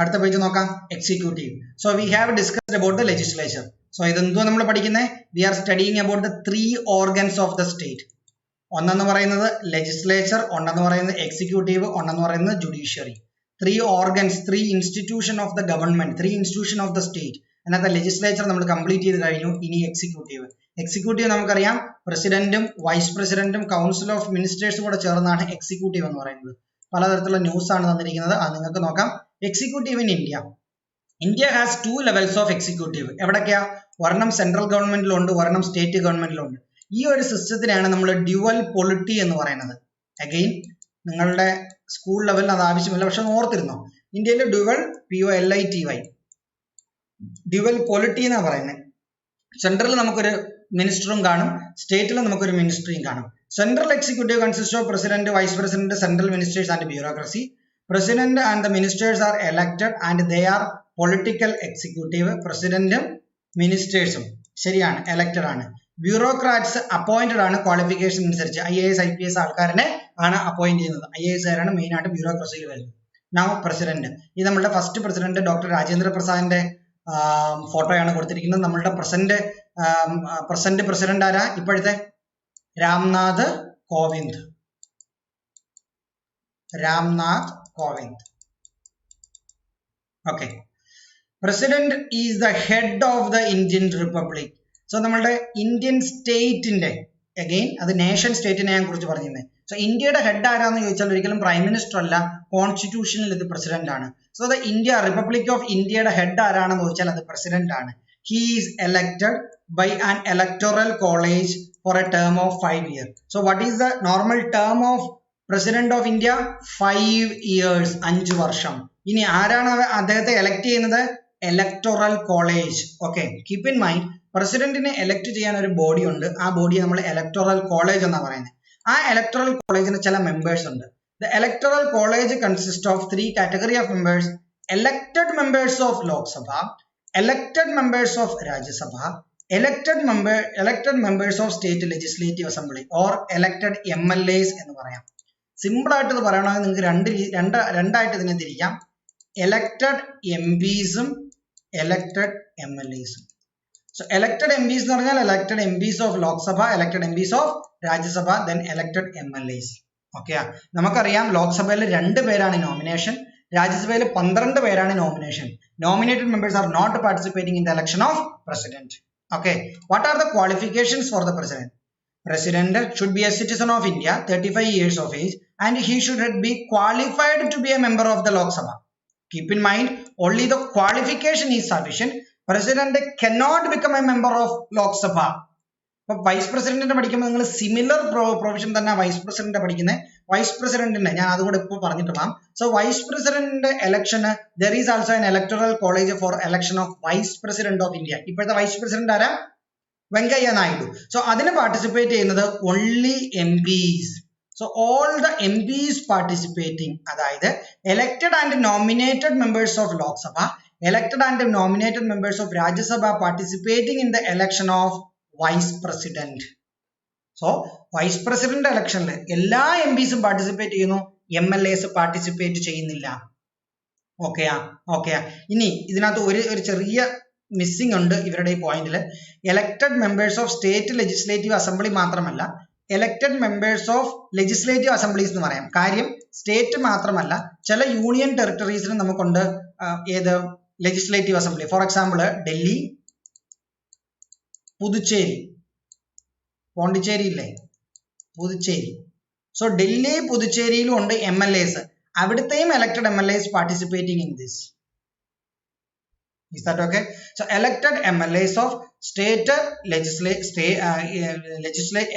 അടുത്ത പേജ് നോക്കാം. Executive. So we have discussed about the legislature. So ഇതെന്തോ നമ്മൾ പഠിക്കുന്നത്? We are studying about the 3 organs of the state. ഒന്നെന്ന് പറയുന്നത് ലെജിസ്ലേച്ചർ, ഒന്നെന്ന് പറയുന്നത് എക്സിക്യൂട്ടീവ്, ഒന്നെന്ന് പറയുന്നത് judiciary. 3 organs, 3 institution of the government, 3 institution of the state. അതിനകത്ത് ലെജിസ്ലേച്ചർ നമ്മൾ കംപ്ലീറ്റ് ചെയ്ത് കഴിഞ്ഞു. ഇനി എക്സിക്യൂട്ടീവ്. എക്സിക്യൂട്ടീവ് നമുക്കറിയാം, പ്രസിഡന്റും വൈസ് പ്രസിഡന്റും കൗൺസിൽ ഓഫ് മിനിസ്റ്റേഴ്സും കൂടെ ചേർന്നാണ് എക്സിക്യൂട്ടീവ് എന്ന് പറയുന്നത്. പലതരത്തിലുള്ള ന്യൂസ് ആണ് തന്നിരിക്കുന്നത്, അത് നിങ്ങൾക്ക് നോക്കാം. Executive in India. India has 2 levels of executive. എവിടൊക്കെയാ? ഒരെണ്ണം സെൻട്രൽ ഗവൺമെന്റിലുണ്ട്, ഒരെണ്ണം സ്റ്റേറ്റ് ഗവൺമെന്റിലുണ്ട്. ഈ ഒരു സിസ്റ്റത്തിനാണ് നമ്മൾ ഡ്യുവൽ പൊളിറ്റി എന്ന് പറയുന്നത്. അഗെയിൻ നിങ്ങളുടെ സ്കൂൾ ലെവലിൽ അത് ആവശ്യമില്ല, പക്ഷെ ഓർത്തിരുന്നോ, ഇന്ത്യയിൽ ഡ്യുവൽ POLITY, ഡ്യുവൽ പൊളിറ്റി എന്നാ പറയുന്നത്. സെൻട്രലിൽ നമുക്കൊരു മിനിസ്റ്ററും കാണും, സ്റ്റേറ്റിൽ നമുക്കൊരു മിനിസ്ട്രിയും കാണും. Central executive consists of president, vice president, central ministers and bureaucracy. President and the ministers are elected and they are political executive. Presidentum ministers ശരിയാണ്, elected ആണ്. Bureaucrats appointed ആണ്, qualification അനുസരിച്ച്. IAS IPS ആൾക്കാരനെ ആണ് അപ്പോയിന്റ് ചെയ്യുന്നത്. IAS ആരാണ് main ആയിട്ട് ബ്യൂറോക്രസിയിൽ വരുന്നത്. Now president. ഇത് നമ്മുടെ ഫസ്റ്റ് പ്രസിഡന്റ് ഡോക്ടർ രാജേന്ദ്ര പ്രസാദിന്റെ ഫോട്ടോയാണ് കൊടുത്തിരിക്കുന്നത്. നമ്മളുടെ പ്രസന്റ് പ്രസിഡന്റ് ആരാ? ഇപ്പോഴത്തെ Ramnath Kovind. Ramnath Kovind. Okay. President is the head of the Indian republic. So നമ്മളുടെ ഇന്ത്യൻ സ്റ്റേറ്റിന്റെ, അഗെയിൻ അത് നേഷൻ സ്റ്റേറ്റിനെ ഞാൻ കുറിച്ച് പറഞ്ഞിരുന്നത്. സോ ഇന്ത്യയുടെ ഹെഡ് ആരാന്ന് ചോദിച്ചാൽ ഒരിക്കലും പ്രൈം മിനിസ്റ്റർ അല്ല, കോൺസ്റ്റിറ്റ്യൂഷനിൽ ഇത് പ്രസിഡന്റ് ആണ്. So the India republic of ഇന്ത്യയുടെ ഹെഡ് ആരാണെന്ന് ചോദിച്ചാൽ അത് പ്രസിഡന്റ് ആണ്. He is elected by an electoral college for a term of 5 years. So what is the normal term of President of India? 5 years, 5 വർഷം. ഇനി ആരാണ് അദ്ദേഹത്തെ എലക്ട് ചെയ്യുന്നത്? Electoral college. Okay, keep in mind, പ്രസിഡന്റിനെ elect ചെയ്യാൻ ഒരു body ഉണ്ട്. ആ ബോഡിയെ നമ്മൾ ഇലക്ടോറൽ കോളേജ് എന്നാണ് പറയുന്നത്. ആ ഇലക്ടോറൽ കോളേജിന് ചില മെമ്പേഴ്സ് ഉണ്ട്. The electoral college consists of 3 category of members: elected members of Lok Sabha, elected members of Rajya Sabha, elected members of State Legislative Assembly or elected MLAs എന്ന് പറയാം. Simple ആയിട്ട് ഇത് പറയണമെങ്കിൽ നിങ്ങൾക്ക് രണ്ടായിട്ട് ഇതിനെ തിരിക്കാം. elected MPസും elected MLAസും. So elected MPs എന്ന് പറഞ്ഞാൽ elected MPs of Lok Sabha, elected MPs of Rajya Sabha, then elected MLAs. Okay, നമുക്കറിയാം ലോക്സഭയിൽ 2 പേരാണ് നോമിനേഷൻ, രാജ്യസഭയിൽ 12 പേരാണ് nomination. Nominated members are not participating in the election of president. Okay, what are the qualifications for the president? President should be a citizen of India, 35 years of age, and he should be qualified to be a member of the Lok Sabha. Keep in mind, only the qualification is sufficient. President cannot become a member of Lok Sabha. ഇപ്പൊ vice പ്രസിഡന്റിന്റെ പഠിക്കുമ്പോൾ നിങ്ങൾ similar provision തന്നെ vice president പഠിക്കുന്നത്. Vice പ്രസിഡന്റിന്റെ ഞാൻ അതുകൂടെ ഇപ്പോൾ പറഞ്ഞിട്ട് പോകാം. സോ വൈസ് പ്രസിഡന്റിന്റെ ഇലക്ഷന് there is also an electoral college for election of vice president of India. ഇപ്പോഴത്തെ വൈസ് പ്രസിഡന്റ് ആരാ? വെങ്കയ്യ നായിഡു. സോ അതിന് പാർട്ടിസിപ്പേറ്റ് ചെയ്യുന്നത് only MPs. So all the MPs participating, അതായത് elected and nominated members of Lok Sabha, elected and nominated members of Rajya Sabha participating in the election of vice president. So vice president election എല്ലാ MPസും participate ചെയ്യുന്നു, MLAs participate ചെയ്യുന്നില്ല. ഓക്കെയാ. ഇനി ഇതിനകത്ത് ഒരു ചെറിയ missing ഉണ്ട് ഇവരുടെ ഈ പോയിന്റിൽ. Elected members of state legislative assembly മാത്രമല്ല, elected members of legislative assemblies എന്ന് പറയാം. കാര്യം സ്റ്റേറ്റ് മാത്രമല്ല, ചില യൂണിയൻ ടെറിട്ടറീസിന് നമുക്കുണ്ട് ഏത് legislative assembly. For example Delhi, Puducherry, Pondicherry ഇല്ലേ, പുതുച്ചേരി. സോ ഡൽഹി പുതുച്ചേരിയിലും ഉണ്ട് MLAs. അവിടുത്തെയും elected MLAs participating in this. Is that okay? So elected MLAs of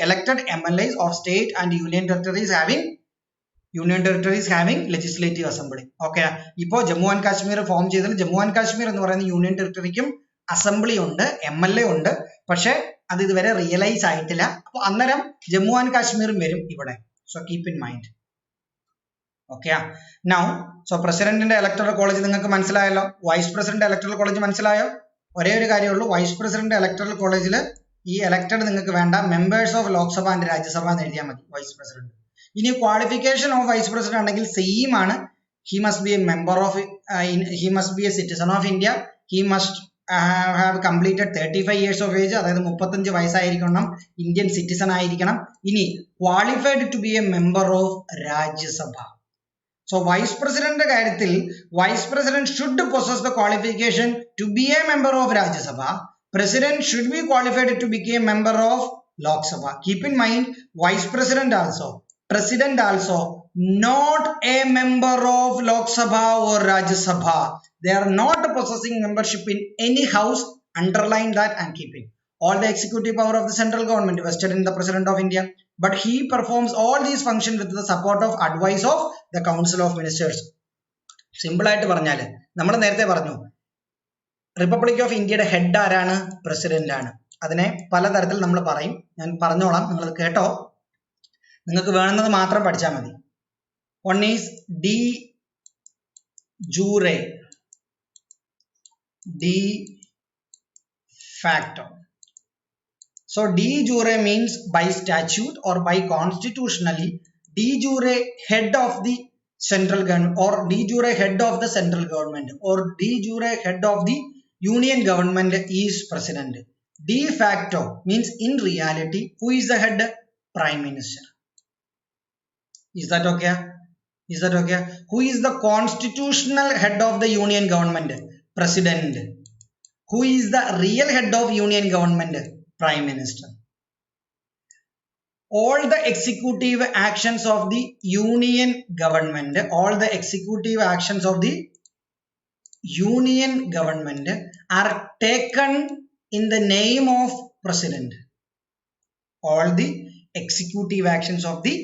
elected MLAs of state and union territories having legislative assembly. Okay. ഇപ്പോൾ Jammu and Kashmir form ചെയ്തതിൽ Jammu and Kashmir എന്ന് പറയുന്ന union ടെറിട്ടറിക്കും assembly ഉണ്ട്, MLA ഉണ്ട്, പക്ഷെ അത് ഇതുവരെ റിയലൈസ് ആയിട്ടില്ല. അപ്പൊ അന്നേരം ജമ്മു ആൻഡ് കാശ്മീരും വരും ഇവിടെ. So keep in mind. Okay. Now so പ്രസിഡന്റിന്റെ ഇലക്ടറൽ കോളേജ് നിങ്ങൾക്ക് മനസ്സിലായല്ലോ. വൈസ് പ്രസിഡന്റ് ഇലക്ടറൽ കോളേജ് മനസ്സിലായോ? ഒരേ ഒരു കാര്യമുള്ളൂ, വൈസ് പ്രസിഡന്റ് ഇലക്ടറൽ കോളേജിൽ ഈ എലക്ടഡ് നിങ്ങൾക്ക് വേണ്ട, members of Lok Sabha and Rajya Sabha എന്ന് എഴുതിയാൽ മതി വൈസ് പ്രസിഡന്റ്. ഇനി ക്വാളിഫിക്കേഷൻ ഓഫ് വൈസ് പ്രസിഡന്റ് ആണെങ്കിൽ സെയിം ആണ്. He must be a member of he must be A citizen of India. He must have completed 35 years of age, അതായത് 35 വയസ്സായിരിക്കണം, Indian citizen ആയിരിക്കണം. ഇനി qualified to be a member of Rajya Sabha. So vice president കാര്യത്തിൽ vice president should possess the qualification to be a member of Rajya Sabha. President should be qualified to become a member of Lok Sabha. Keep in mind, vice president also, president also not a member of Lok Sabha or Rajya Sabha. They are not possessing membership in any house. Underline that and keep it. All the executive power of the central government vested in the President of India, but he performs all these functions with the support of advice of the Council of Ministers. Simple ആയിട്ട് പറഞ്ഞാൽ നമ്മൾ നേരത്തെ പറഞ്ഞു republic of ഇന്ത്യയുടെ head ആരാണ്? President ആണ്. അതിനെ പലതരത്തിൽ നമ്മൾ പറയും, ഞാൻ പറഞ്ഞോളാം, നിങ്ങൾ കേട്ടോ, നിങ്ങൾക്ക് വേണമെന്നത് മാത്രം പഠിച്ചാൽ മതി. One is de jure, de facto. So de jure means by statute or by constitutionally, de jure head of the central government or de jure head of the central government or de jure head of the union government is president. De facto means in reality who is the head? Prime Minister. Is that okay? Is that okay? Who is the constitutional head of the union government? President. Who is the real head of union government? Prime Minister. All the executive actions of the union government, all the executive actions of the union government are taken in the name of president. All the executive actions of the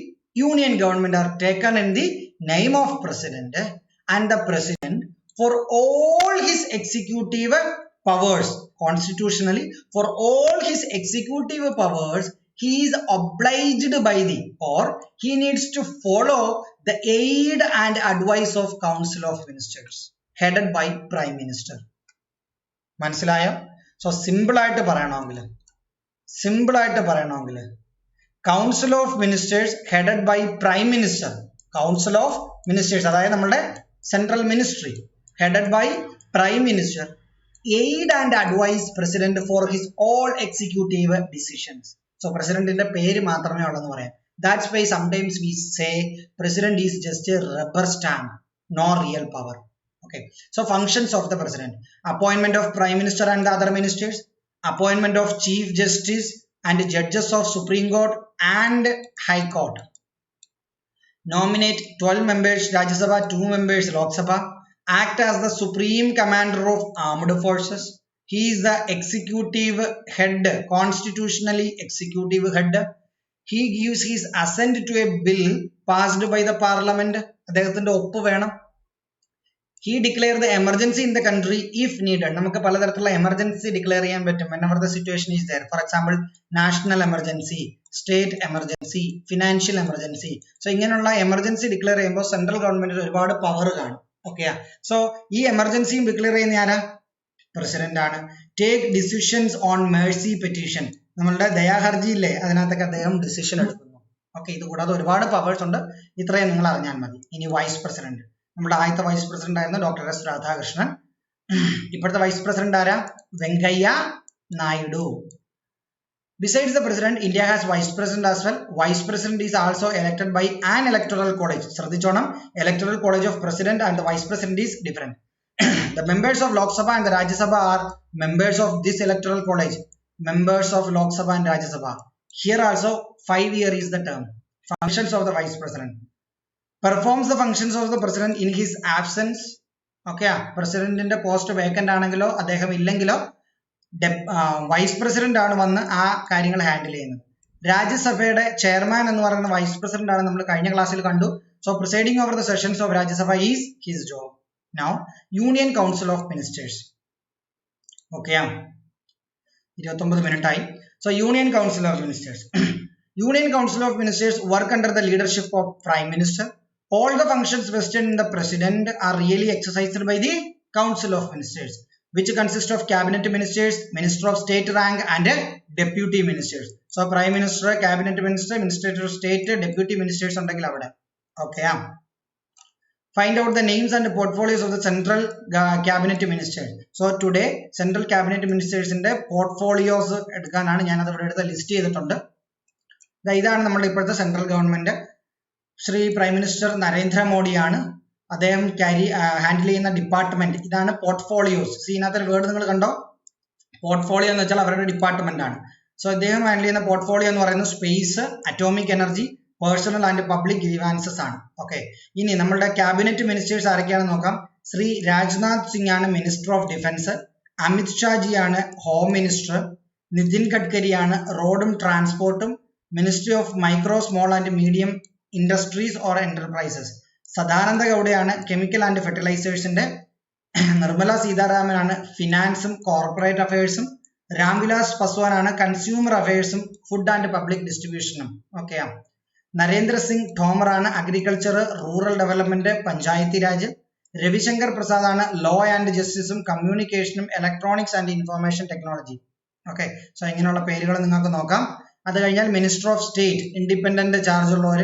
union government are taken in the name of president, and the president for all his executive powers, constitutionally for all his executive powers, he is obliged by the, or he needs to follow the aid and advice of Council of Ministers headed by Prime Minister. മനസ്സിലായോ? So simple ആയിട്ട് പറയണമെങ്കിൽ council of ministers headed by prime minister. Council of ministers അതായത് നമ്മുടെ central ministry headed by prime minister. Aid and advise president for his all executive decisions. So president ന്റെ പേര് മാത്രമേ ഉള്ളെന്ന് പറയാം. That's why sometimes we say president is just a rubber stamp, no real power. Okay. So functions of the president: appointment of prime minister and the other ministers, appointment of chief justice and judges of Supreme Court and High Court, nominate 12 members Rajya Sabha, 2 members Lok Sabha, act as the supreme commander of armed forces. He is the executive head, constitutionally executive head. He gives his assent to a bill passed by the parliament. അദ്ദേഹത്തിന്റെ ഒപ്പ് വേണം. He declares the emergency in the country if needed. നമുക്ക് പലതരത്തിലുള്ള emergency declare ചെയ്യാൻ പറ്റും whenever the situation is there. For example, national emergency, state emergency, financial emergency. So ഇങ്ങനെയുള്ള emergency declare ചെയ്യുമ്പോൾ central ഗവൺമെന്റിന് ഒരുപാട് പവർ കാണും. ഓക്കെ. സോ ഈ എമർജൻസിയും ഡിക്ലെയർ ചെയ്യുന്ന ആരാ? പ്രസിഡന്റ് ആണ്. Take decisions on Mercy petition. നമ്മളുടെ ദയാഹർജി ഇല്ലേ, അതിനകത്തൊക്കെ അദ്ദേഹം ഡിസിഷൻ എടുക്കുന്നു. ഓക്കെ. ഇത് കൂടാതെ ഒരുപാട് പവേഴ്സ് ഉണ്ട്. ഇത്രയും നിങ്ങൾ അറിഞ്ഞാൽ മതി. ഇനി വൈസ് പ്രസിഡന്റ്, നമ്മുടെ ആദ്യത്തെ വൈസ് പ്രസിഡന്റ് ആയിരുന്നു ഡോക്ടർ എസ് രാധാകൃഷ്ണൻ. ഇപ്പോഴത്തെ വൈസ് പ്രസിഡന്റ് ആരാ? Venkaiah Naidu. Besides the president, India has vice president as well. Vice president is also elected by an electoral college. ശ്രദ്ധിച്ചോണം, electoral college of president and the vice president is different. The members of Lok Sabha and the Rajya Sabha are members of this electoral college. Members of Lok Sabha and Rajya Sabha. Here also 5 years is the term. Functions of the vice president: performs the functions of the president in his absence okay, പ്രസിഡന്റിന്റെ post vacant ആണെങ്കിലോ അദ്ദേഹം ഇല്ലെങ്കിലോ vice president ആണ് വന്ന് ആ കാര്യങ്ങൾ handle ചെയ്യുന്നത്. രാജ്യസഭയുടെ chairman എന്ന് പറയുന്ന വൈസ് പ്രസിഡന്റ് ആണ്, നമ്മൾ കഴിഞ്ഞ ക്ലാസ്സിൽ കണ്ടു. So presiding over the sessions of Rajya Sabha is his job. Now union council of ministers. Okay, 29 minute ആയി. So union council of ministers. Union Council of Ministers work under the leadership of Prime Minister. All the functions vested in the President are really exercised by the Council of Ministers, which consist of Cabinet Ministers, Minister of State rank and Deputy Ministers. So Prime Minister, Cabinet Minister, Minister of State, Deputy Ministers ഉണ്ടെങ്കിൽ അവിടെ. Okay. Find out the names and portfolios of the Central Cabinet Ministers. So today Central Cabinet Ministers ന്റെ portfolios എടുക്കാനാണ് ഞാൻ അത് ഇവിടെ എടുത്ത് list ചെയ്തിട്ടുണ്ട്. ഇതാണ് നമ്മുടെ ഇപ്പോഴത്തെ central government. Shri prime minister നരേന്ദ്രമോദിയാണ്. അദ്ദേഹം ഹാൻഡിൽ ചെയ്യുന്ന ഡിപ്പാർട്ട്മെന്റ് ഇതാണ് പോർട്ട്ഫോളിയോസ്. ഇതിനകത്തൊരു വേർഡ് നിങ്ങൾ കണ്ടോ, പോർട്ട്ഫോളിയോ എന്ന് വെച്ചാൽ അവരുടെ ഡിപ്പാർട്ട്മെന്റ് ആണ്. സോ അദ്ദേഹം ഹാൻഡിൽ ചെയ്യുന്ന പോർട്ട്ഫോളിയോ എന്ന് പറയുന്നത് space, atomic energy, personnel and public grievances ആണ്. ഓക്കെ, ഇനി നമ്മളുടെ ക്യാബിനറ്റ് മിനിസ്റ്റേഴ്സ് ആരൊക്കെയാണെന്ന് നോക്കാം. ശ്രീ രാജ്നാഥ് സിംഗ് ആണ് minister of defence, Amit Shaji ആണ് ഹോം മിനിസ്റ്റർ, നിതിൻ ഗഡ്കരിയാണ് റോഡും ട്രാൻസ്പോർട്ടും, Ministry of Micro, Small and Medium Industries or Enterprises. Sadananda ഗൗഡയാണ് chemical and ഫെർട്ടിലൈസേഴ്സിന്റെ, Nirmala സീതാരാമനാണ് ഫിനാൻസും corporate അഫയേഴ്സും, Ramvilas പസ്വാനാണ് consumer അഫയേഴ്സും food and public ഡിസ്ട്രിബ്യൂഷനും. Okay, Narendra Singh തോമറാണ് agriculture, rural development, Panchayati Raj, Ravishankar Prasad ആണ് law and ജസ്റ്റിസും കമ്മ്യൂണിക്കേഷനും electronics and information technology. Okay, so ഇങ്ങനെയുള്ള പേരുകൾ നിങ്ങൾക്ക് നോക്കാം. അത് കഴിഞ്ഞാൽ minister of state independent charge ഉള്ളവർ,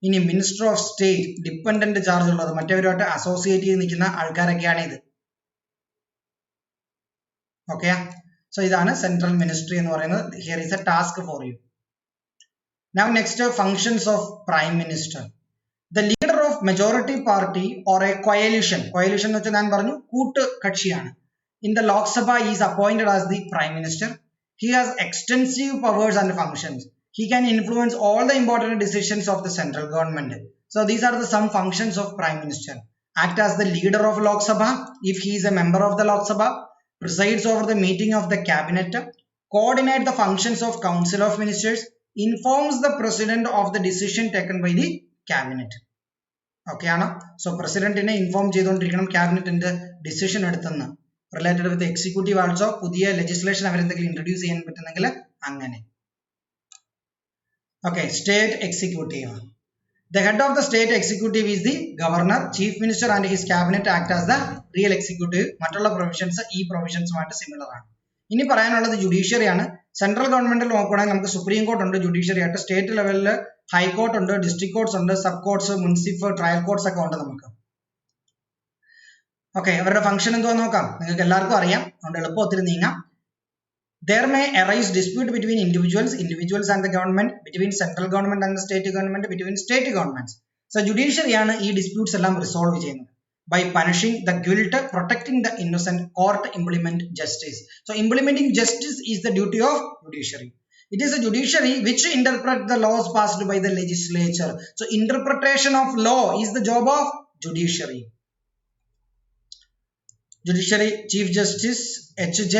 ഇനി minister of state dependent charge ഉള്ളത്, മറ്റവരുമായിട്ട് അസോസിയേറ്റ് ചെയ്ത് നിൽക്കുന്ന ആൾക്കാരൊക്കെയാണ് ഇത്. ഓക്കെ, സോ ഇതാണ് സെൻട്രൽ മിനിസ്ട്രി എന്ന് പറയുന്നത്. Here is a task for you. Now next, functions of prime minister. The leader of majority party or a coalition, coalition എന്ന് വെച്ചാൽ ഞാൻ പറഞ്ഞു കൂട്ട് കക്ഷിയാണ്, in the Lok Sabha is appointed as the prime minister. He has extensive powers and functions. He can influence all the important decisions of the central government. So these are the some functions of Prime Minister. Act as the leader of Lok Sabha if he is a member of the Lok Sabha, presides over the meeting of the cabinet, coordinate the functions of Council of Ministers, informs the President of the decision taken by the cabinet. Okay, Anna? So President in inform ചെയ്തുകൊണ്ടിരിക്കണം ക്യാബിനറ്റിന്റെ decision എടുത്തെന്ന്. Related with executive also പുതിയ legislation അവരെന്തെങ്കിലും introduce ചെയ്യാൻ പറ്റുന്നെങ്കിൽ അങ്ങനെ. Okay, state executive. The head of the state executive is the governor. Chief minister and his cabinet act as the real executive. മറ്റുള്ള provisions ഈ പ്രൊവിഷൻസുമായിട്ട് സിമിലർ ആണ്. ഇനി പറയാനുള്ളത് ജുഡീഷ്യറി ആണ്. സെൻട്രൽ ഗവൺമെന്റിൽ നോക്കുകയാണെങ്കിൽ നമുക്ക് സുപ്രീം കോർട്ട് ഉണ്ട് ജുഡീഷ്യറി ആയിട്ട്, സ്റ്റേറ്റ് ലെവലിൽ ഹൈക്കോർട്ട് ഉണ്ട്, ഡിസ്ട്രിക്ട് കോർട്സ് ഉണ്ട്, sub courts, municipal trial courts ഒക്കെ ഉണ്ട് നമുക്ക്. ഓക്കെ, അവരുടെ ഫംഗ്ഷൻ എന്തുവാന്ന് നോക്കാം. നിങ്ങൾക്ക് എല്ലാവർക്കും അറിയാം, അതുകൊണ്ട് എളുപ്പം ഒത്തിരി നീങ്ങാം. There may arise dispute between individuals and the government, between central government and the state government, between state governments. So judiciary ആണ് ഈ disputes എല്ലാം റിസോൾവ് ചെയ്യുന്നത്. By punishing the guilt, protecting the innocent, court implement justice. So implementing justice is the duty of judiciary. It is a judiciary which interpret the laws passed by the legislature. So interpretation of law is the job of judiciary. Judiciary chief justice HJ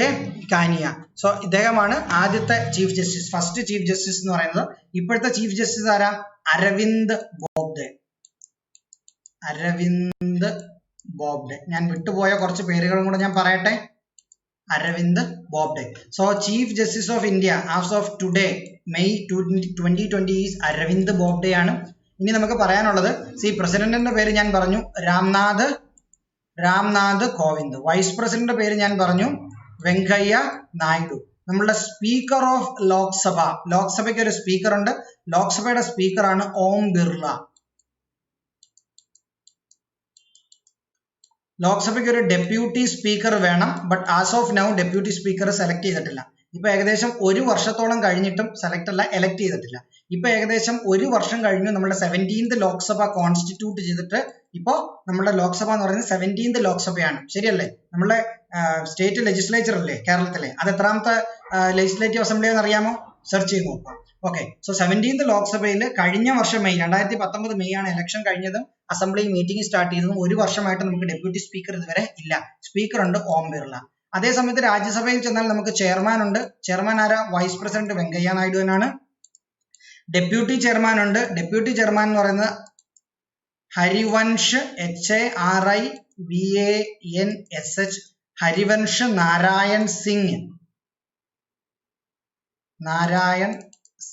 Kania. So ഇദ്ദേഹമാണ് ആദ്യത്തെ chief justice, first chief justice എന്ന് പറയുന്നത്. ഇപ്പോഴത്തെ chief justice ആരാ? അരവിന്ദ് ബോബ്ഡെ. അരവിന്ദ് ബോബ്ഡെ. ഞാൻ വിട്ടുപോയ കുറച്ച് പേരുകളും കൂടെ ഞാൻ പറയട്ടെ. Arvind Bobde. So chief justice of India as of today May 2020 is Arvind Bobde ആണ്. ഇനി നമുക്ക് പറയാനുള്ളത്, പ്രസിഡന്റിന്റെ പേര് ഞാൻ പറഞ്ഞു രാംനാഥ് കോവിന്ദ്. വൈസ് പ്രസിഡന്റ് പേര് ഞാൻ പറഞ്ഞു വെങ്കയ്യ നായിഡു. നമ്മളുടെ സ്പീക്കർ ഓഫ് ലോക്സഭ, ലോക്സഭയ്ക്ക് ഒരു സ്പീക്കർ ഉണ്ട്, ലോക്സഭയുടെ സ്പീക്കറാണ് ഓം ബിർള. ലോക്സഭയ്ക്ക് ഒരു ഡെപ്യൂട്ടി സ്പീക്കർ വേണം, but as of now deputy speaker select ചെയ്തിട്ടില്ല. ഇപ്പൊ ഏകദേശം ഒരു വർഷത്തോളം കഴിഞ്ഞിട്ടും എലക്ട് ചെയ്തിട്ടില്ല. ഇപ്പൊ ഏകദേശം ഒരു വർഷം കഴിഞ്ഞു നമ്മുടെ 17th ലോക്സഭ കോൺസ്റ്റിറ്റ്യൂട്ട് ചെയ്തിട്ട്. ഇപ്പോ നമ്മുടെ ലോക്സഭ എന്ന് പറയുന്നത് 17th ലോക്സഭയാണ്, ശരിയല്ലേ? നമ്മളെ സ്റ്റേറ്റ് ലെജിസ്ലേച്ചർ അല്ലേ കേരളത്തിലെ, അത് എത്രാമത്തെ ലെജിസ്ലേറ്റീവ് അസംബ്ലി എന്ന് അറിയാമോ? സെർച്ച് ചെയ്ത് നോക്കാം. ഓക്കെ, സോ 17th ലോക്സഭയിൽ കഴിഞ്ഞ വർഷം May 2019 May ആണ് ഇലക്ഷൻ കഴിഞ്ഞതും അസംബ്ലി മീറ്റിംഗ് സ്റ്റാർട്ട് ചെയ്തതും 1 വർഷമായിട്ട് നമുക്ക് ഡെപ്യൂട്ടി സ്പീക്കർ ഇതുവരെ ഇല്ല. സ്പീക്കർ ഉണ്ട് ഓം ബിർള. അതേസമയത്ത് രാജ്യസഭയിൽ ചെന്നാൽ നമുക്ക് ചെയർമാൻ ഉണ്ട്. ചെയർമാൻ ആരാ? വൈസ് പ്രസിഡന്റ് വെങ്കയ്യ നായിഡുവിനാണ്. ഡെപ്യൂട്ടി ചെയർമാൻ ഉണ്ട്. ഡെപ്യൂട്ടി ചെയർമാൻ എന്ന് പറയുന്നത് ഹരിവൻഷ് HARIVANSH ഹരിവൻഷ് നാരായൺ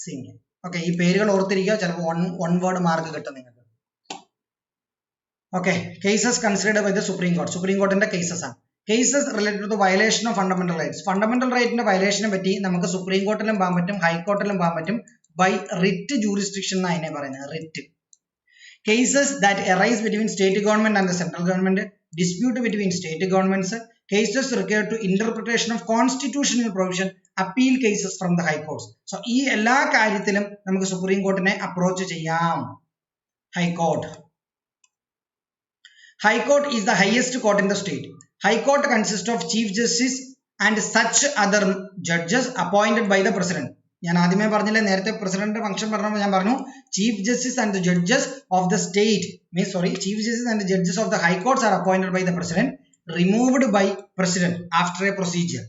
സിംഗ്. ഓക്കെ, ഈ പേരുകൾ ഓർത്തിരിക്കുക, ചിലപ്പോൾ വൺ വേർഡ് മാർക്ക് കിട്ടും നിങ്ങൾക്ക്. Okay, cases considered by the supreme court. Supreme കോർട്ടിന്റെ കേസസ് ആണ്. Cases related to violation of fundamental rights. Fundamental റൈറ്റിന്റെ വയലേഷനെ പറ്റി നമുക്ക് സുപ്രീം കോർട്ടിലും പോകാൻ പറ്റും, ഹൈക്കോർട്ടിലും പോകാൻ പറ്റും. ബൈ റിറ്റ് ജൂറിസ്ഡിക്ഷൻ എന്നാണ് അതിനെ പറയുന്നത്. Writ. Cases that arise between state government and the central government, dispute between state governments, cases required to interpretation of constitutional provision, appeal cases from the high courts. So ഈ എല്ലാ കാര്യത്തിലും നമുക്ക് supreme കോർട്ടിനെ approach ചെയ്യാം. High court. High Court is the highest court in the state. High Court consists of Chief Justice and such other judges appointed by the President. ഞാൻ ആദ്യമേ പറഞ്ഞില്ലേ, നേരത്തെ president function പറഞ്ഞപ്പോൾ ഞാൻ പറഞ്ഞു chief justice and judges of the state chief justice and judges of the high courts are appointed by the president, removed by president after a procedure.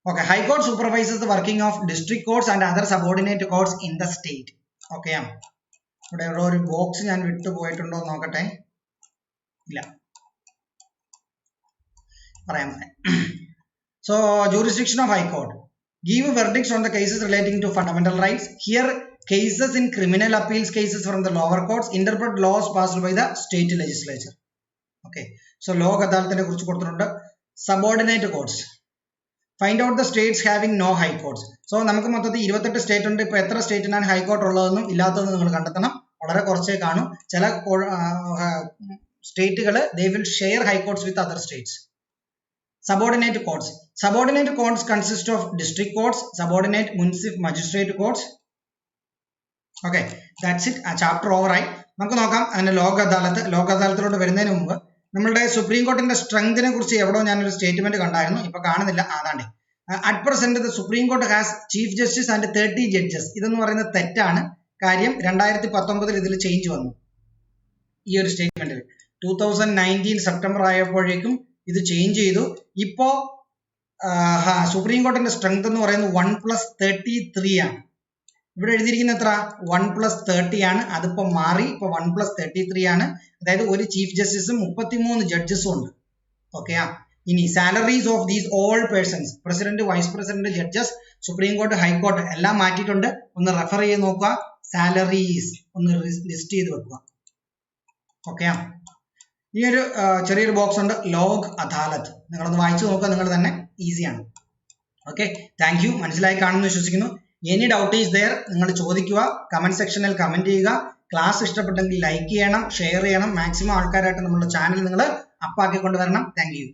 Okay, high court supervises the working of district courts and other subordinate courts in the state. Okay, ഇവിടെ ഒരു box ഞാൻ വിട്ടുപോയിട്ടുണ്ടോ നോക്കട്ടെ. ഇല്ല, പറയാൻ. So jurisdiction of high court. Give verdicts on the cases relating to fundamental rights. Hear cases in criminal appeals cases from the lower courts. Interpret laws passed by the state legislature. Okay, so ലോക അദാലത്തിനെ കുറിച്ച് കൊടുത്തിട്ടുണ്ട്. Subordinate courts. Find out the states having no high courts. So നമുക്ക് മൊത്തത്തിൽ 28 state ഉണ്ട്. ഇപ്പൊ എത്ര സ്റ്റേറ്റിനാണ് high court ഉള്ളതെന്നും ഇല്ലാത്തതെന്നും നിങ്ങൾ കണ്ടെത്തണം. വളരെ കുറച്ചേ കാണും. ചില സ്റ്റേറ്റുകൾ they will share high courts with other states. Subordinate courts. Subordinate courts consist of district courts, subordinate municipal magistrate courts. Okay, that's it. Chapter over ആയി. നമുക്ക് നോക്കാം അതിന്റെ ലോക അദാലത്തിലോട്ട് വരുന്നതിന് മുമ്പ് നമ്മളുടെ സുപ്രീം കോർട്ടിന്റെ സ്ട്രെങ്തിനെ കുറിച്ച് എവിടെയോ ഞാനൊരു സ്റ്റേറ്റ്മെന്റ് കണ്ടായിരുന്നു, ഇപ്പൊ കാണുന്നില്ല. അതാണ്ട് at present the supreme court has chief justice and 30 judges. ഇതെന്ന് പറയുന്നത് തെറ്റാണ്. കാര്യം 2019 ഇതിൽ ചേഞ്ച് വന്നു. ഈ ഒരു സ്റ്റേറ്റ്മെന്റിൽ 2019 സെപ്റ്റംബർ ആയപ്പോഴേക്കും ഇത് ചേഞ്ച് ചെയ്തു. ഇപ്പോ സുപ്രീം കോർട്ടിന്റെ സ്ട്രെങ്ത് എന്ന് പറയുന്നത് 1+33 ആണ്. ഇവിടെ എഴുതിയിരിക്കുന്ന എത്ര? 1+30 ആണ്. അതിപ്പോ മാറി, ഇപ്പൊ 1+33 ആണ്. അതായത് ഒരു ചീഫ് ജസ്റ്റിസും 33 ജഡ്ജസും ഉണ്ട്. ഓക്കെ, ഇനി salaries of these all persons, president, vice president, judges, supreme court, high court എല്ലാം മാറ്റിയിട്ടുണ്ട്. ഒന്ന് റെഫർ ചെയ്ത് നോക്കുക. സാലറീസ് ഒന്ന് ലിസ്റ്റ് ചെയ്ത് വെക്കുക. ഓക്കെ, ഈ ഒരു ചെറിയൊരു ബോക്സ് ഉണ്ട്, ലോക് അദാലത്ത്. നിങ്ങളൊന്ന് വായിച്ചു നോക്കുക, നിങ്ങൾ തന്നെ, ഈസിയാണ്. Okay, thank you. മനസ്സിലായി കാണുമെന്ന് വിശ്വസിക്കുന്നു. എനി ഡൗട്ട് ഈസ് ദെയർ, നിങ്ങൾ ചോദിക്കുക, കമന്റ് സെക്ഷനിൽ കമന്റ് ചെയ്യുക. ക്ലാസ് ഇഷ്ടപ്പെട്ടെങ്കിൽ ലൈക്ക് ചെയ്യണം, ഷെയർ ചെയ്യണം. മാക്സിമം ആൾക്കാരായിട്ട് നമ്മുടെ ചാനൽ നിങ്ങൾ അപ്പാക്കി കൊണ്ടുവരണം. Thank you.